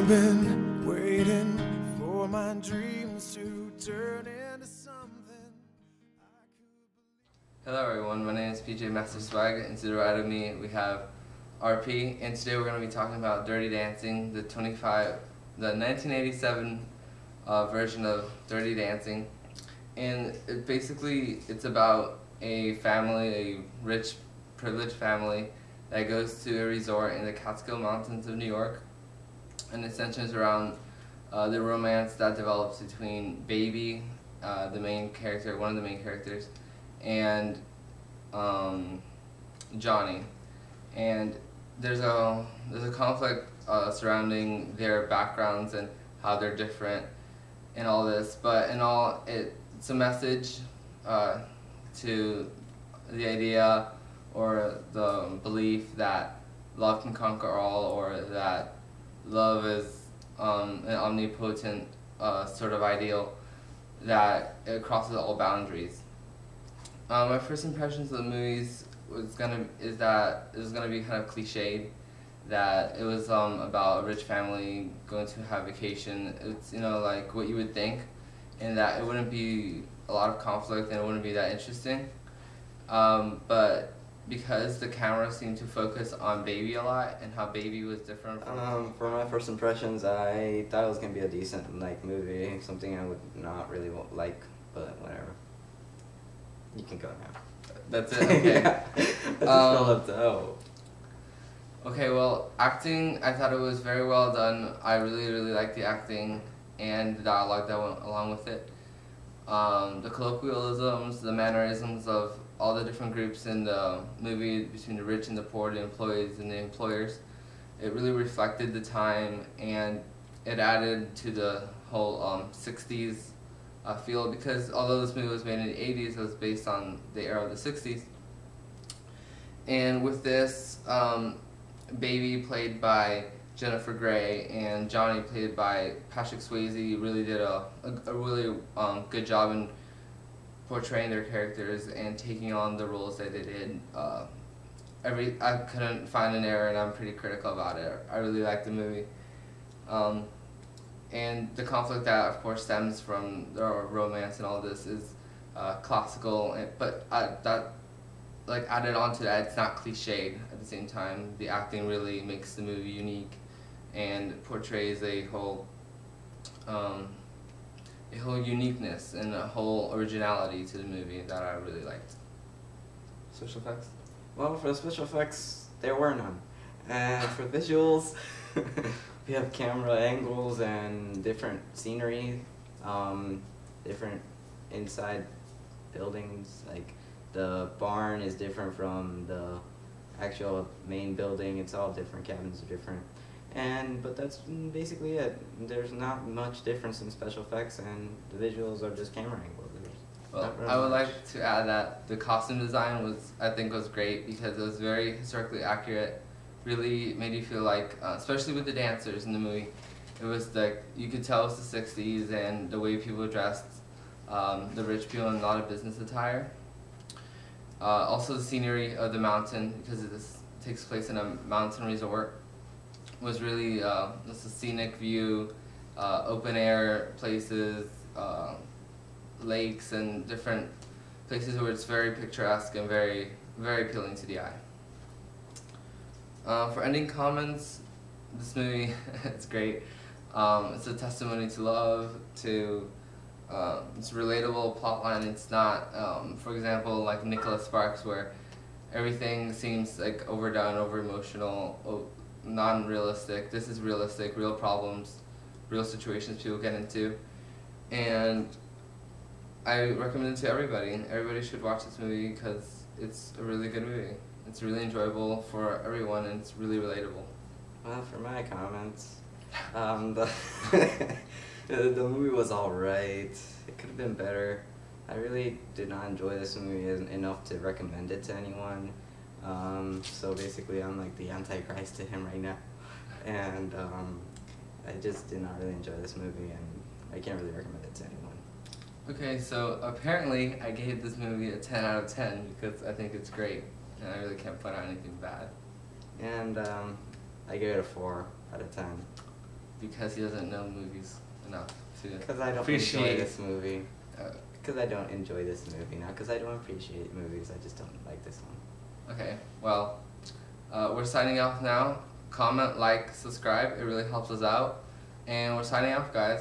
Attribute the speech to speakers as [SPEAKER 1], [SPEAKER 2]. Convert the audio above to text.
[SPEAKER 1] I've been waiting for my dreams to turn into something.
[SPEAKER 2] Hello everyone, my name is PJ Master Swag, and to the right of me we have RP, and today we're going to be talking about Dirty Dancing, the 1987 version of Dirty Dancing. And it's about a family, a rich, privileged family that goes to a resort in the Catskill Mountains of New York, and it centers around the romance that develops between Baby, the main character, one of the main characters, and Johnny. And there's a conflict surrounding their backgrounds and how they're different and all this, but in all, it's a message to the idea or the belief that love can conquer all, or that love is an omnipotent sort of ideal that it crosses all boundaries. My first impressions of the movies is that it was gonna be kind of cliched, that it was about a rich family going to have vacation. It's like what you would think, and that it wouldn't be a lot of conflict and it wouldn't be that interesting. But because the camera seemed to focus on Baby a lot and how Baby was different from
[SPEAKER 3] for my first impressions, I thought it was gonna be a decent movie, something I would not really like, but whatever. You can go now.
[SPEAKER 2] That's it. Okay.
[SPEAKER 3] Yeah. I just felt left out.
[SPEAKER 2] Okay, well, acting, I thought it was very well done. I really liked the acting and the dialogue that went along with it. The colloquialisms, the mannerisms of all the different groups in the movie, between the rich and the poor, the employees and the employers, it really reflected the time, and it added to the whole 60s feel, because although this movie was made in the 80s, it was based on the era of the 60s. And with this, Baby, played by Jennifer Grey, and Johnny, played by Patrick Swayze, really did a really good job in portraying their characters and taking on the roles that they did. I couldn't find an error, and I'm pretty critical about it. I really liked the movie. And the conflict that, of course, stems from the romance and all this is classical, but added on to that, it's not cliched at the same time. The acting really makes the movie unique and portrays a whole uniqueness and a whole originality to the movie that I really liked. Special effects?
[SPEAKER 3] Well, for the special effects, there were none. And for visuals, we have camera angles and different scenery, different inside buildings. Like the barn is different from the actual main building. It's all different. Cabins are different. But that's basically it. There's not much difference in special effects, and the visuals are just camera angles.
[SPEAKER 2] Well, I would like to add that the costume design I think was great, because it was very historically accurate. Really made you feel like, especially with the dancers in the movie, it was you could tell it was the 60s, and the way people dressed, the rich people in a lot of business attire. Also the scenery of the mountain, because this takes place in a mountain resort, was really just a scenic view, open air places, lakes, and different places where it's very picturesque and very appealing to the eye. For ending comments, this movie it's great. It's a testimony to love, to it's a relatable plotline. It's not, for example, like Nicholas Sparks, where everything seems like overdone, over emotional, non-realistic. This is realistic, real problems, real situations people get into, and I recommend it to everybody. Everybody should watch this movie because it's a really good movie. It's really enjoyable for everyone, and it's really relatable.
[SPEAKER 3] Well, for my comments, the movie was alright. It could have been better. I really did not enjoy this movie enough to recommend it to anyone. So basically, I'm like the Antichrist to him right now. And I just did not really enjoy this movie, and I can't really recommend it to anyone.
[SPEAKER 2] Okay, so apparently I gave this movie a 10 out of 10 because I think it's great, and I really can't point out anything bad.
[SPEAKER 3] And I gave it a 4 out of 10.
[SPEAKER 2] because he doesn't know movies enough to
[SPEAKER 3] Because I don't
[SPEAKER 2] appreciate
[SPEAKER 3] enjoy this movie.
[SPEAKER 2] Uh,
[SPEAKER 3] Because I don't enjoy this movie. Not because I don't appreciate movies. I just don't like this one.
[SPEAKER 2] Okay, well, we're signing off now. Comment, like, subscribe. It really helps us out. And we're signing off, guys.